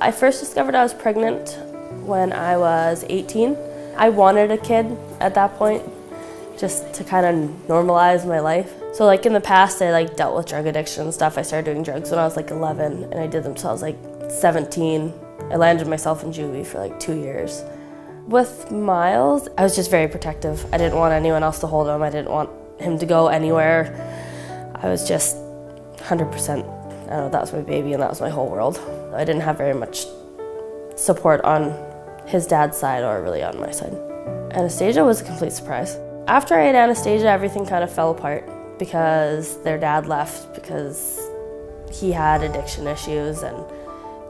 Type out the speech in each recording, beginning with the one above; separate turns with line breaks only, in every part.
I first discovered I was pregnant when I was 18. I wanted a kid at that point, just to kind of normalize my life. So like in the past, I dealt with drug addiction and stuff. I started doing drugs when I was 11, and I did them till I was 17. I landed myself in juvie for 2 years. With Miles, I was just very protective. I didn't want anyone else to hold him. I didn't want him to go anywhere. I was just 100%, that was my baby and that was my whole world. I didn't have very much support on his dad's side or really on my side. Anastasia was a complete surprise. After I had Anastasia, everything kind of fell apart because their dad left because he had addiction issues and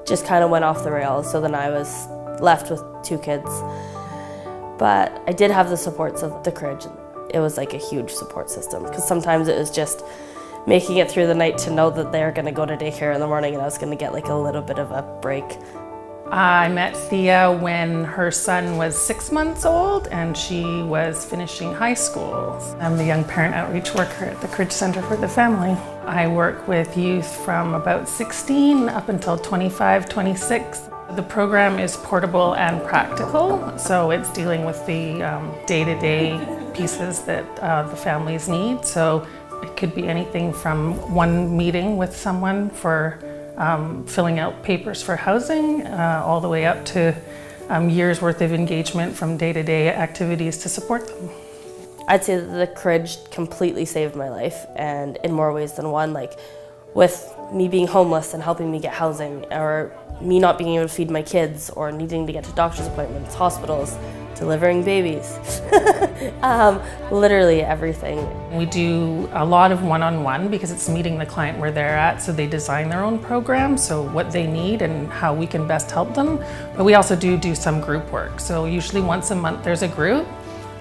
just kind of went off the rails. So then I was left with 2 kids. But I did have the supports of the Cridge. It was a huge support system because sometimes it was just making it through the night to know that they were going to go to daycare in the morning and I was going to get a little bit of a break.
I met Thea when her son was 6 months old and she was finishing high school. I'm the young parent outreach worker at the Cridge Center for the Family. I work with youth from about 16 up until 25, 26. The program is portable and practical, so it's dealing with the day-to-day pieces that the families need. So it could be anything from one meeting with someone for filling out papers for housing, all the way up to years worth of engagement from day-to-day activities to support them.
I'd say that the Cridge completely saved my life, and in more ways than one, with me being homeless and helping me get housing, or me not being able to feed my kids, or needing to get to doctor's appointments, hospitals, delivering babies, literally everything. We
do a lot of one-on-one because it's meeting the client where they're at, so they design their own program, so what they need and how we can best help them. But we also do some group work, so usually once a month there's a group.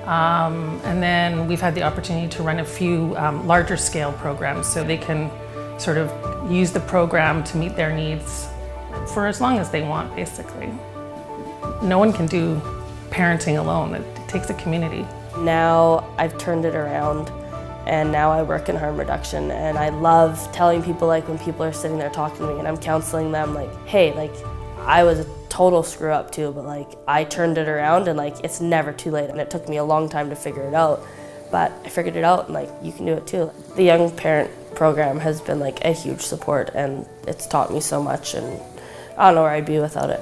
And then we've had the opportunity to run a few larger scale programs so they can sort of use the program to meet their needs for as long as they want, basically. No one can do parenting alone. It takes a community.
Now I've turned it around and now I work in harm reduction, and I love telling people when people are sitting there talking to me and I'm counseling them hey, I was a total screw up too, but I turned it around and it's never too late, and it took me a long time to figure it out, but I figured it out, and you can do it too. The Young Parent program has been a huge support, and it's taught me so much, and I don't know where I'd be without it.